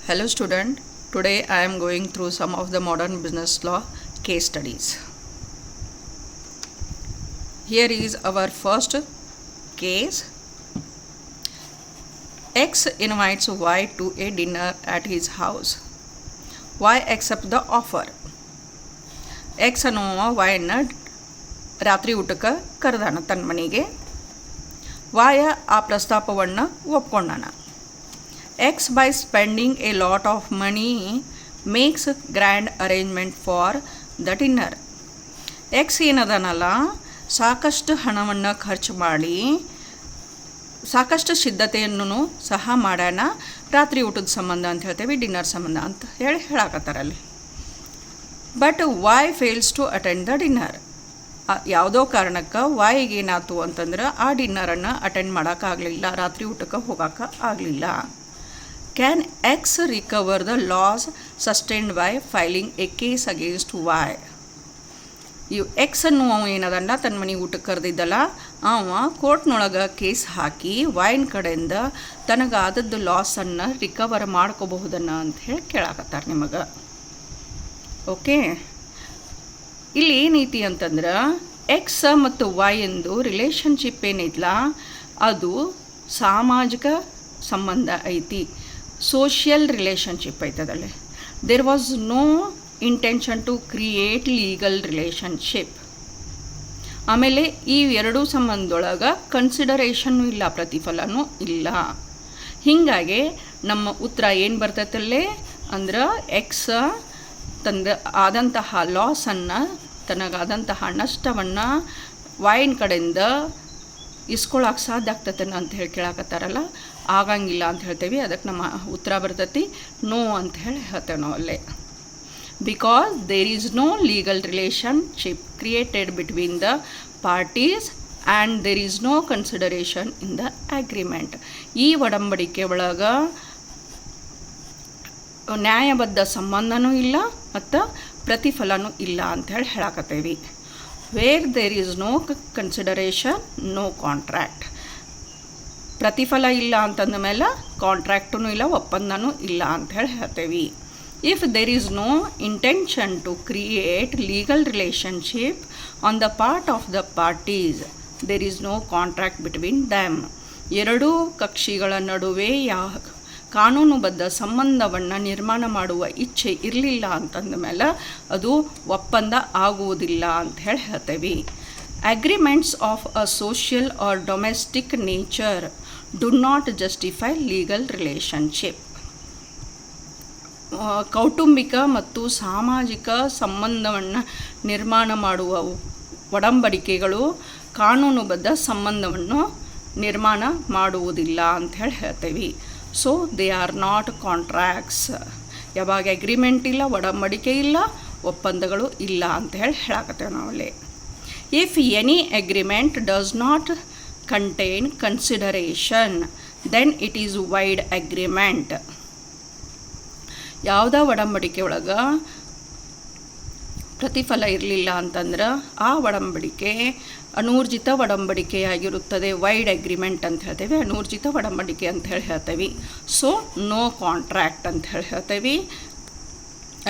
Hello student, today I am going through some of the modern business law case studies. Here is our first case. X invites Y to a dinner at his house. Y accepts the offer. X ಅನ್ನುವ Yನ ರಾತ್ರಿ ಊಟಕ್ಕೆ ಕರೆದಾನ ತನ್ನ ಮನೆಗೆ. Y ಆ ಪ್ರಸ್ತಾಪವನ್ನು ಒಪ್ಕೊಂಡಾನ. X by spending a lot of money makes grand arrangement for the dinner. X ಏನದನಲ್ಲ ಸಾಕಷ್ಟು ಹಣವನ್ನು ಖರ್ಚು ಮಾಡಿ ಸಾಕಷ್ಟು ಸಿದ್ಧತೆಯನ್ನು ಸಹ ಮಾಡ್ಯಾನ ರಾತ್ರಿ ಊಟದ ಸಂಬಂಧ ಅಂತ ಹೇಳ್ತೇವೆ, ಡಿನ್ನರ್ ಸಂಬಂಧ ಅಂತ ಹೇಳಕತ್ತಾರಲ್ಲಿ. But Y fails to attend the dinner. ಯಾವುದೋ ಕಾರಣಕ್ಕೆ ವಾಯಿಗೆ ಏನಾಯ್ತು ಅಂತಂದ್ರೆ ಆ ಡಿನ್ನರನ್ನು ಅಟೆಂಡ್ ಮಾಡೋಕ್ಕಾಗಲಿಲ್ಲ, ರಾತ್ರಿ ಊಟಕ್ಕೆ ಹೋಗೋಕೆ ಆಗಲಿಲ್ಲ. Can X recover the loss sustained by filing a case against Y? ಇವು ಎಕ್ಸ್ ಅನ್ನುವ ಏನದಲ್ಲ ತನ್ನ ಮನೆಗೆ ಊಟಕ್ಕೆ ಕರೆದಿದ್ದಲ್ಲ, ಅವ ಕೋರ್ಟ್ನೊಳಗೆ ಕೇಸ್ ಹಾಕಿ ವೈನ್ ಕಡೆಯಿಂದ ತನಗಾದದ್ದು ಲಾಸನ್ನು ರಿಕವರ್ ಮಾಡ್ಕೋಬಹುದನ್ನ ಅಂತ ಹೇಳಿ ಕೇಳಾಕತ್ತಾರೆ ನಿಮಗೆ. ಓಕೆ, ಇಲ್ಲಿ ಏನೈತಿ ಅಂತಂದ್ರೆ ಎಕ್ಸ್ ಮತ್ತು ವೈ ಎಂದು ರಿಲೇಷನ್ಶಿಪ್ ಏನೈತಲ್ಲ ಅದು ಸಾಮಾಜಿಕ ಸಂಬಂಧ ಐತಿ, ಸೋಷಿಯಲ್ ರಿಲೇಷನ್ಶಿಪ್ ಐತದಲ್ಲಿ. There was no intention to create legal relationship. ಆಮೇಲೆ ಈ ಎರಡೂ ಸಂಬಂಧದೊಳಗೆ ಕನ್ಸಿಡರೇಷನ್ನು ಇಲ್ಲ, ಪ್ರತಿಫಲನೂ ಇಲ್ಲ. ಹೀಗಾಗಿ ನಮ್ಮ ಉತ್ತರ ಏನು ಬರ್ತೈತಲ್ಲೇ ಅಂದ್ರೆ ಎಕ್ಸ್ ಆದಂತಹ ಲಾಸನ್ನು, ತನಗಾದಂತಹ ನಷ್ಟವನ್ನು ವೈನ್ ಕಡೆಯಿಂದ ಇಸ್ಕೊಳಕ್ಕೆ ಸಾಧ್ಯ ಆಗ್ತೈತೆ ಅಂತ ಹೇಳಿ ಕೇಳಾಕತ್ತಾರಲ್ಲ, ಆಗಂಗಿಲ್ಲ ಅಂತ ಹೇಳ್ತೇವೆ. ಅದಕ್ಕೆ ನಮ್ಮ ಉತ್ತರ ಬರ್ತೈತಿ ನೋ ಅಂತ ಹೇಳಿ ಹೇಳ್ತೇವೆ ನಾವು ಅಲ್ಲೇ. Because there is no legal relationship created between the parties and there is no consideration in the agreement. ಈ ಒಡಂಬಡಿಕೆ ಒಳಗೆ ನ್ಯಾಯಬದ್ಧ ಸಂಬಂಧನೂ ಇಲ್ಲ ಮತ್ತು ಪ್ರತಿಫಲನೂ ಇಲ್ಲ ಅಂಥೇಳಿ ಹೇಳಾಕತ್ತೇವೆ. Where there is no consideration no contract. ಪ್ರತಿಫಲ ಇಲ್ಲ ಅಂತಂದ ಮೇಲೆ ಕಾಂಟ್ರ್ಯಾಕ್ಟೂ ಇಲ್ಲ, ಒಪ್ಪಂದನೂ ಇಲ್ಲ ಅಂಥೇಳಿ ಹೇಳ್ತೇವೆ. If there is no intention to create legal relationship on the part of the parties there is no contract between them. ಎರಡೂ ಕಕ್ಷಿಗಳ ನಡುವೆ ಕಾನೂನುಬದ್ಧ ಸಂಬಂಧವನ್ನು ನಿರ್ಮಾಣ ಮಾಡುವ ಇಚ್ಛೆ ಇರಲಿಲ್ಲ ಅಂತಂದ ಮೇಲೆ ಅದು ಒಪ್ಪಂದ ಆಗುವುದಿಲ್ಲ ಅಂತ ಹೇಳಿ ಹೇಳ್ತೇವೆ. Agreements of a social or domestic nature do not justify legal relationship. ಕೌಟುಂಬಿಕ ಮತ್ತು ಸಾಮಾಜಿಕ ಸಂಬಂಧವನ್ನು ನಿರ್ಮಾಣ ಮಾಡುವ ಒಡಂಬಡಿಕೆಗಳು ಕಾನೂನುಬದ್ಧ ಸಂಬಂಧವನ್ನು ನಿರ್ಮಾಣ ಮಾಡುವುದಿಲ್ಲ ಅಂತ ಹೇಳಿ ಹೇಳ್ತೇವೆ. So they are not contracts. ಯಾವಾಗ ಅಗ್ರಿಮೆಂಟ್ ಇಲ್ಲ, ಒಡಂಬಡಿಕೆ ಇಲ್ಲ, ಒಪ್ಪಂದಗಳು ಇಲ್ಲ ಅಂತ ಹೇಳಿ ಹೇಳಾಕತ್ತೇವೆ ನಾವಲ್ಲಿ. If any agreement does not contain consideration then it is void agreement. ಯಾವುದೇ ಒಡಂಬಡಿಕೆ ಒಳಗೆ ಪ್ರತಿಫಲ ಇರಲಿಲ್ಲ ಅಂತಂದ್ರೆ ಆ ಒಡಂಬಡಿಕೆ ಅನೂರ್ಜಿತ ಒಡಂಬಡಿಕೆಯಾಗಿರುತ್ತದೆ. ವೈಡ್ ಅಗ್ರಿಮೆಂಟ್ ಅಂತ ಹೇಳ್ತೇವೆ, ಅನೂರ್ಜಿತ ಒಡಂಬಡಿಕೆ ಅಂತ ಹೇಳಿ ಹೇಳ್ತೇವೆ. ಸೊ ನೋ ಕಾಂಟ್ರ್ಯಾಕ್ಟ್ ಅಂತ ಹೇಳಿ ಹೇಳ್ತೇವೆ,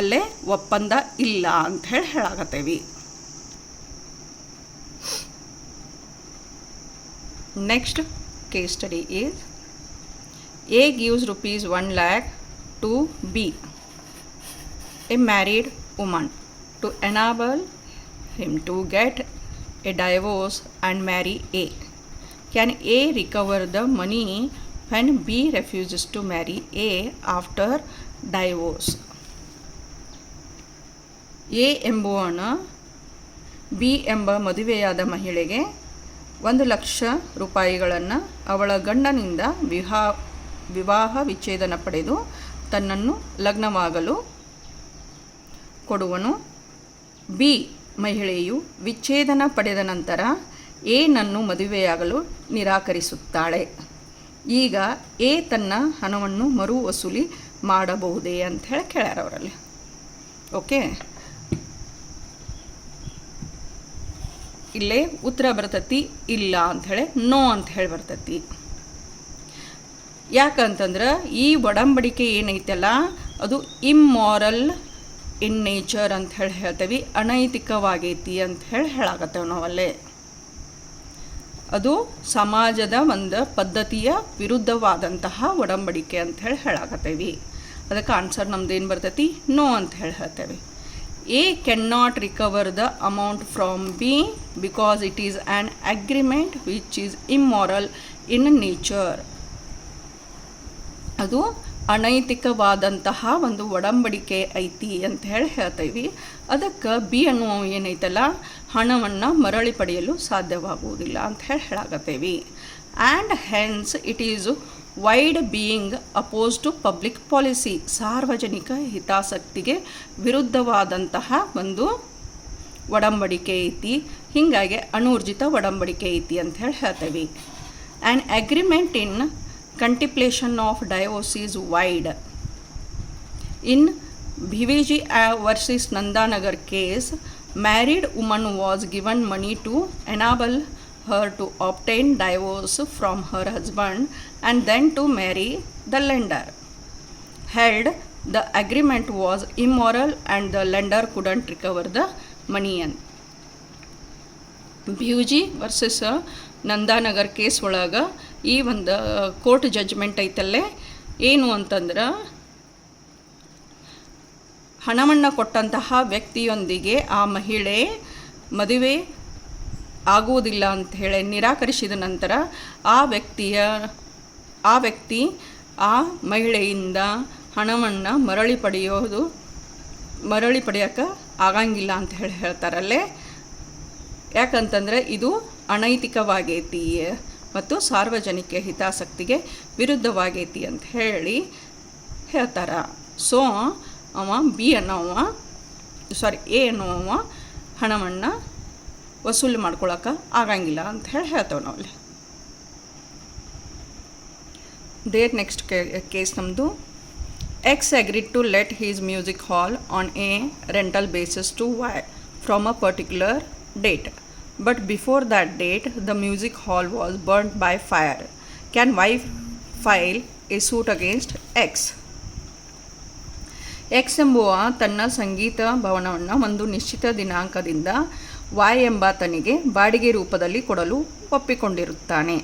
ಅಲ್ಲೇ ಒಪ್ಪಂದ ಇಲ್ಲ ಅಂತ ಹೇಳಿ ಹೇಳಾಕತ್ತೇವೆ. Next case study is A gives rupees 1 lakh to B, a married woman, to enable him to get a divorce and marry A. Can A recover the money when B refuses to marry A after divorce? A ಎಂಬುವನು B ಎಂಬ ಮದುವೆಯಾದ ಮಹಿಳೆಗೆ 1,00,000 ರೂಪಾಯಿಗಳನ್ನು ಅವಳ ಗಂಡನಿಂದ ವಿವಾಹ ವಿಚ್ಛೇದನ ಪಡೆದು ತನ್ನನ್ನು ಲಗ್ನವಾಗಲು ಕೊಡುವನು. ಬಿ ಮಹಿಳೆಯು ವಿಚ್ಛೇದನ ಪಡೆದ ನಂತರ ಎನನ್ನು ಮದುವೆಯಾಗಲು ನಿರಾಕರಿಸುತ್ತಾಳೆ. ಈಗ ಎ ತನ್ನ ಹಣವನ್ನು ಮರು ವಸೂಲಿ ಮಾಡಬಹುದೇ ಅಂತ ಹೇಳಿ ಕೇಳ್ಯಾರ ಅವರಲ್ಲಿ. ಓಕೆ, ಇಲ್ಲೇ ಉತ್ತರ ಬರ್ತೈತಿ ಇಲ್ಲ ಅಂಥೇಳಿ ನೋ ಅಂತ ಹೇಳಿ ಬರ್ತೈತಿ. ಯಾಕಂತಂದ್ರೆ ಈ ಒಡಂಬಡಿಕೆ ಏನೈತಲ್ಲ ಅದು ಇಮ್ಮಾರಲ್ ಇನ್ ನೇಚರ್ ಅಂತ ಹೇಳ್ತೇವೆ, ಅನೈತಿಕವಾಗೈತಿ ಅಂತ ಹೇಳಾಕತ್ತೇವೆ ನಾವಲ್ಲೇ. ಅದು ಸಮಾಜದ ಒಂದು ಪದ್ಧತಿಯ ವಿರುದ್ಧವಾದಂತಹ ಒಡಂಬಡಿಕೆ ಅಂತ ಹೇಳಾಕತ್ತೇವೆ. ಅದಕ್ಕೆ ಆನ್ಸರ್ ನಮ್ದು ಏನು ಬರ್ತೈತಿ? ನೋ ಅಂತ ಹೇಳ್ತೇವೆ. A cannot recover the amount from B because it is an agreement which is immoral in nature. ಅದು ಅನೈತಿಕವಾದಂತಹ ಒಂದು ಒಡಂಬಡಿಕೆ ಐತಿ ಅಂತ ಹೇಳ್ತೇವೆ. ಅದಕ್ಕೆ ಬಿ ಅನ್ನುವ ಏನೈತಲ್ಲ ಹಣವನ್ನು ಮರಳಿ ಪಡೆಯಲು ಸಾಧ್ಯವಾಗುವುದಿಲ್ಲ ಅಂತ ಹೇಳಾಕತ್ತೇವೆ. And hence it is void being opposed to public policy, ಸಾರ್ವಜನಿಕ ಹಿತಾಸಕ್ತಿಗೆ ವಿರುದ್ಧವಾದಂತಹ ಒಂದು ಒಡಂಬಡಿಕೆ ಐತಿ. ಹೀಗಾಗಿ ಅನೂರ್ಜಿತ ಒಡಂಬಡಿಕೆ ಐತಿ ಅಂತ ಹೇಳ್ತೇವೆ. An agreement in contemplation of divorce is wide. In Bhiveji versus Nandanagar case, married woman was given money to enable her to obtain divorce from her husband and then to marry the lender. Held the agreement was immoral and the lender couldn't recover the money. Bhiveji versus Nandanagar case ಒಳಗೆ ಈ ಒಂದು court judgment ಐತಲ್ಲೇ ಏನು ಅಂತಂದ್ರೆ, ಹಣವನ್ನು ಕೊಟ್ಟಂತಹ ವ್ಯಕ್ತಿಯೊಂದಿಗೆ ಆ ಮಹಿಳೆ ಮದುವೆ ಆಗುವುದಿಲ್ಲ ಅಂತ ಹೇಳಿ ನಿರಾಕರಿಸಿದ ನಂತರ ಆ ವ್ಯಕ್ತಿ ಆ ಮಹಿಳೆಯಿಂದ ಹಣವನ್ನು ಮರಳಿ ಪಡೆಯೋಕ್ಕೆ ಆಗಂಗಿಲ್ಲ ಅಂತ ಹೇಳ್ತಾರಲ್ಲೇ. ಯಾಕಂತಂದರೆ ಇದು ಅನೈತಿಕವಾಗೈತಿ ಮತ್ತು ಸಾರ್ವಜನಿಕ ಹಿತಾಸಕ್ತಿಗೆ ವಿರುದ್ಧವಾಗೈತಿ ಅಂತ ಹೇಳ್ತಾರೆ. ಸೊ ಎ ಅನ್ನೋವ ಹಣವನ್ನು ವಸೂಲಿ ಮಾಡ್ಕೊಳಕ್ಕೆ ಆಗಂಗಿಲ್ಲ ಅಂತ ಹೇಳ್ತೇವೆ ನಾವಲ್ಲಿ. ನೆಕ್ಸ್ಟ್ ಕೇಸ್ ನಮ್ಮದು. X agreed to let his music hall on a rental basis to Y from a particular date, but before that date the music hall was burnt by fire. Can Y file a suit against X? X ಎಂಬುವ ತನ್ನ ಸಂಗೀತ ಭವನವನ್ನು ಒಂದು ನಿಶ್ಚಿತ ದಿನಾಂಕದಿಂದ Y ಎಂಬಾತನಿಗೆ ಬಾಡಿಗೆ ರೂಪದಲ್ಲಿ ಕೊಡಲು ಒಪ್ಪಿಕೊಂಡಿರುತ್ತಾನೆ.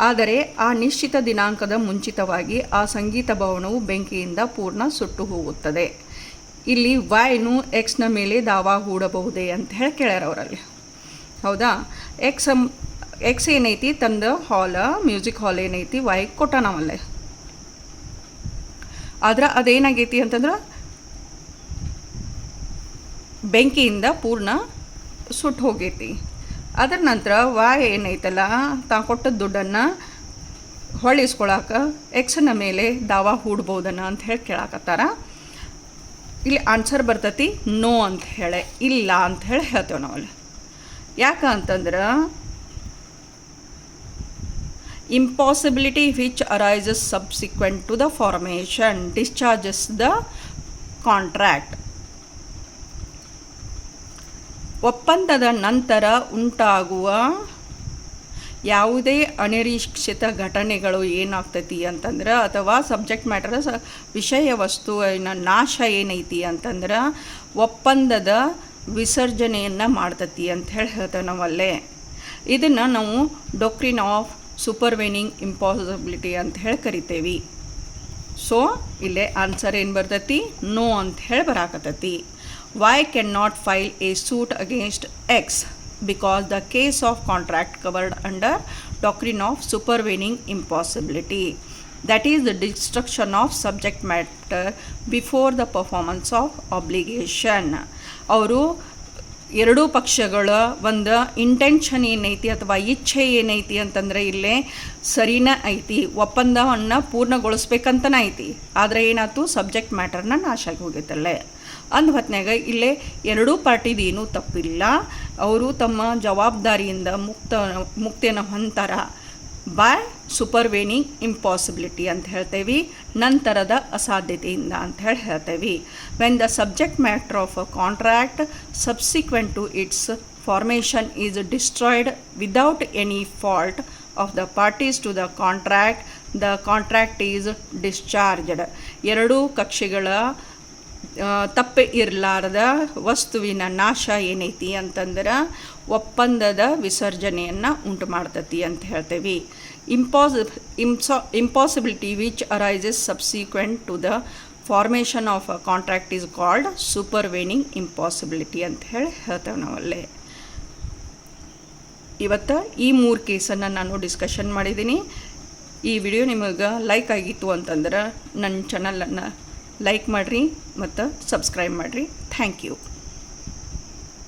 ಆದರೆ ಆ ನಿಶ್ಚಿತ ದಿನಾಂಕದ ಮುಂಚಿತವಾಗಿ ಆ ಸಂಗೀತ ಭವನವು ಬೆಂಕಿಯಿಂದ ಪೂರ್ಣ ಸುಟ್ಟು ಹೋಗುತ್ತದೆ. ಇಲ್ಲಿ ವೈನು ಎಕ್ಸ್ನ ಮೇಲೆ ದಾವಾ ಹೂಡಬಹುದೇ ಅಂತ ಹೇಳಿ ಕೇಳ್ಯಾರ ಅವರಲ್ಲಿ. ಹೌದಾ? ಎಕ್ಸ್ ಏನೈತಿ ತಂದ ಮ್ಯೂಸಿಕ್ ಹಾಲ್ ಏನೈತಿ ವೈ ಕೊಟ್ಟಾನವಲ್ಲೇ. ಆದ್ರೆ ಅದೇನಾಗೈತಿ ಅಂತಂದ್ರೆ ಬೆಂಕಿಯಿಂದ ಪೂರ್ಣ ಸುಟ್ಟು ಹೋಗೈತಿ. ಅದರ ನಂತರ ವೈ ಏನೈತಲ್ಲ ತಾ ಕೊಟ್ಟದ ದುಡ್ಡನ್ನು ಹೊಳಿಸ್ಕೊಳಕ್ಕೆ ಎಕ್ಸ್ನ ಮೇಲೆ ದಾವಾ ಹೂಡ್ಬೋದನ್ನ ಅಂತ ಹೇಳಿ ಕೇಳಾಕತ್ತಾರ. ಇಲ್ಲಿ ಆನ್ಸರ್ ಬರ್ತೈತಿ ನೋ ಅಂತ ಹೇಳಿ, ಇಲ್ಲ ಅಂತ ಹೇಳಿ ಹೇಳ್ತೇವೆ ನಾವಲ್ಲಿ. ಯಾಕಂತಂದ್ರೆ impossibility which arises subsequent to the formation discharges the contract. ಒಪ್ಪಂದದ ನಂತರ ಉಂಟಾಗುವ ಯಾವುದೇ ಅನಿರೀಕ್ಷಿತ ಘಟನೆಗಳು ಏನಾಗ್ತೈತಿ ಅಂತಂದ್ರೆ, ಅಥವಾ ಸಬ್ಜೆಕ್ಟ್ ಮ್ಯಾಟರ್ ವಿಷಯ ವಸ್ತುವಿನ ನಾಶ ಏನೈತಿ ಅಂತಂದ್ರೆ ಒಪ್ಪಂದದ ವಿಸರ್ಜನೆಯನ್ನು ಮಾಡ್ತೈತಿ ಅಂತ ಹೇಳಿ ಹೇಳ್ತೇವೆ ನಾವಲ್ಲೇ. ಇದನ್ನು ನಾವು ಡಾಕ್ಟ್ರಿನ್ ಆಫ್ ಸೂಪರ್ವೆನಿಂಗ್ ಇಂಪಾಸಿಬಿಲಿಟಿ ಅಂತ ಹೇಳಿ ಕರಿತೇವೆ. ಸೊ ಇಲ್ಲೇ ಆನ್ಸರ್ ಏನು ಬರ್ತೈತಿ? ನೋ ಅಂತ ಹೇಳಿ ಬರಾಕತ್ತೈತಿ. Y can not file a suit against X because the case of contract covered under doctrine of supervening impossibility, that is the destruction of subject matter before the performance of obligation. ಅವರು ಎರಡೂ ಪಕ್ಷಗಳ ಒಂದು intention ಏನೈತಿ ಅಥವಾ ಇಚ್ಛೆ ಏನೈತಿ ಅಂತಂದರೆ ಇಲ್ಲೇ ಸರಿನ ಐತಿ, ಒಪ್ಪಂದವನ್ನು ಪೂರ್ಣಗೊಳಿಸ್ಬೇಕಂತನ ಐತಿ. ಆದರೆ ಏನಾಯ್ತು, ಸಬ್ಜೆಕ್ಟ್ ಮ್ಯಾಟರ್ನ ನಾಶ ಆಗಿ ಹೋಗೈತಲ್ಲೇ. ಅಂದ ಹೊತ್ನಾಗ ಇಲ್ಲೇ ಎರಡೂ ಪಾರ್ಟಿದು ಏನೂ ತಪ್ಪಿಲ್ಲ. ಅವರು ತಮ್ಮ ಜವಾಬ್ದಾರಿಯಿಂದ ಮುಕ್ತಿಯನ್ನು ಹೊಂತಾರ ಬೈ ಸೂಪರ್ವೇನಿಂಗ್ ಇಂಪಾಸಿಬಿಲಿಟಿ ಅಂತ ಹೇಳ್ತೇವೆ, ನಂತರದ ಅಸಾಧ್ಯತೆಯಿಂದ ಅಂತ ಹೇಳ್ತೇವೆ. When the subject matter of a contract subsequent to its formation is destroyed without any fault of the parties to the contract, the contract is discharged. ಎರಡೂ ಕಕ್ಷಿಗಳ ತಪ್ಪೆ ಇರಲಾರದ ವಸ್ತುವಿನ ನಾಶ ಏನೈತಿ ಅಂತಂದ್ರೆ ಒಪ್ಪಂದದ ವಿಸರ್ಜನೆಯನ್ನು ಉಂಟು ಮಾಡ್ತತಿ ಅಂತ ಹೇಳ್ತೇವೆ. Impossibility which arises subsequent to the formation of a contract is called supervening impossibility ಅಂತ ಹೇಳಿ ಹೇಳ್ತೇವೆ ನಾವಲ್ಲೇ. ಇವತ್ತು ಈ 3 ಕೇಸನ್ನು ನಾನು ಡಿಸ್ಕಷನ್ ಮಾಡಿದ್ದೀನಿ. ಈ ವಿಡಿಯೋ ನಿಮಗೆ ಲೈಕ್ ಆಗಿತ್ತು ಅಂತಂದ್ರೆ ನನ್ನ ಚಾನಲನ್ನು ಲೈಕ್ ಮಾಡಿರಿ ಮತ್ತು ಸಬ್ಸ್ಕ್ರೈಬ್ ಮಾಡಿರಿ. Thank you.